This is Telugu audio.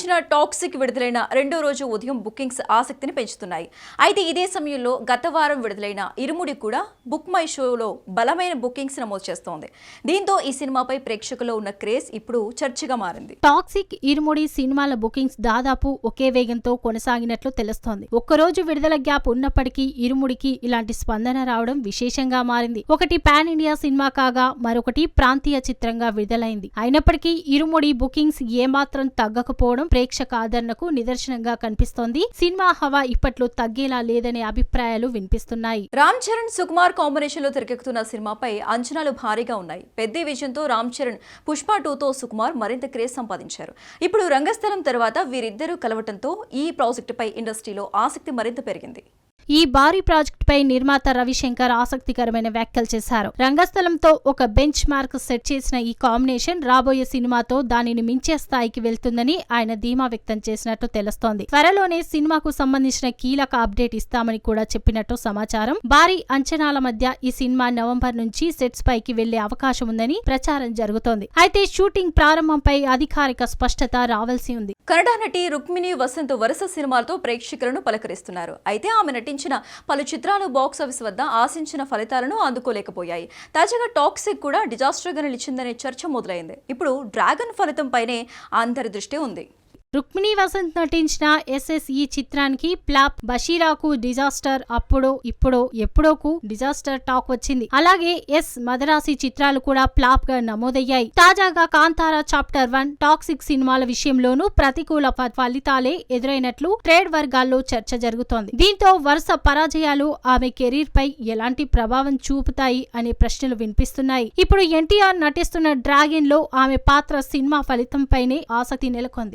సంబంధించిన టాక్సిక్ విడుదలైన రెండో రోజు ఉదయం బుకింగ్స్ ఆసక్తిని పెంచుతున్నాయి. అయితే ఇదే సమయంలో గత వారం విడుదలైన ఇరుముడి కూడా బుక్ మై షోలో బలమైన బుకింగ్స్ నమోదు చేస్తోంది. దీంతో ఈ సినిమాపై ప్రేక్షకుల్లో ఉన్న క్రేజ్ ఇప్పుడు చర్చగా మారింది. టాక్సిక్ ఇరుముడి సినిమాల బుకింగ్స్ దాదాపు ఒకే వేగంతో కొనసాగినట్లు తెలుస్తోంది. ఒక్కరోజు విడుదల గ్యాప్ ఉన్నప్పటికీ ఇరుముడికి ఇలాంటి స్పందన రావడం విశేషంగా మారింది. ఒకటి పాన్ ఇండియా సినిమా కాగా మరొకటి ప్రాంతీయ చిత్రంగా విడుదలైంది. అయినప్పటికీ ఇరుముడి బుకింగ్స్ ఏమాత్రం తగ్గకపోవడం ప్రేక్షక ఆదరణకు నిదర్శనంగా కనిపిస్తోంది. సినిమా హవా ఇప్పట్లో తగ్గేలా లేదనే అభిప్రాయాలు వినిపిస్తున్నాయి. రామ్ చరణ్ సుకుమార్ కాంబినేషన్ లో తెరకెక్కుతున్న సినిమాపై అంచనాలు భారీగా ఉన్నాయి. పెద్ద విజయంతో రామ్ చరణ్ పుష్ప 2తో సుకుమార్ మరింత క్రేజ్ సంపాదించారు. ఇప్పుడు రంగస్థలం తర్వాత వీరిద్దరూ కలవటంతో ఈ ప్రాజెక్టుపై ఇండస్ట్రీలో ఆసక్తి మరింత పెరిగింది. ఈ భారీ ప్రాజెక్టుపై నిర్మాత రవిశంకర్ ఆసక్తికరమైన వ్యాఖ్యలు చేశారు. రంగస్థలంతో ఒక బెంచ్ మార్క్ సెట్ చేసిన ఈ కాంబినేషన్ రాబోయే సినిమాతో దానిని మించే స్థాయికి వెళ్తుందని ఆయన ధీమా వ్యక్తం చేసినట్టు తెలుస్తోంది. త్వరలోనే సినిమాకు సంబంధించిన కీలక అప్డేట్ ఇస్తామని కూడా చెప్పినట్టు సమాచారం. భారీ అంచనాల మధ్య ఈ సినిమా నవంబర్ నుంచి సెట్స్ పైకి వెళ్లే అవకాశం ఉందని ప్రచారం జరుగుతోంది. అయితే షూటింగ్ ప్రారంభంపై అధికారిక స్పష్టత రావాల్సి ఉంది. కన్నడ నటి రుక్మిణి వసంత్ వరుస సినిమాలతో ప్రేక్షకులను పలకరిస్తున్నారు. అయితే ఆమె నటించిన పలు చిత్రాలు బాక్సాఫీస్ వద్ద ఆశించిన ఫలితాలను అందుకోలేకపోయాయి. తాజాగా టాక్సిక్ కూడా డిజాస్టర్ గా నిలిచిందనే చర్చ మొదలైంది. ఇప్పుడు డ్రాగన్ ఫలితంపైనే అందరి దృష్టి ఉంది. రుక్మిణి వసంత్ నటించిన SSE చిత్రానికి ఫ్లాప్, బషీరాకు డిజాస్టర్, అప్పుడో ఇప్పుడో ఎప్పుడోకు డిజాస్టర్ టాక్ వచ్చింది. అలాగే మదరాసి చిత్రాలు కూడా ఫ్లాప్ గా నమోదయ్యాయి. తాజాగా కాంతారా చాప్టర్ 1, టాక్సిక్ సినిమాల విషయంలోనూ ప్రతికూల ఫలితాలే ఎదురైనట్లు ట్రేడ్ వర్గాల్లో చర్చ జరుగుతోంది. దీంతో వరుస పరాజయాలు ఆమె కెరీర్ పై ఎలాంటి ప్రభావం చూపుతాయి అనే ప్రశ్నలు వినిపిస్తున్నాయి. ఇప్పుడు NTR నటిస్తున్న డ్రాగన్ లో ఆమె పాత్ర సినిమా ఫలితంపైనే ఆసక్తి నెలకొంది.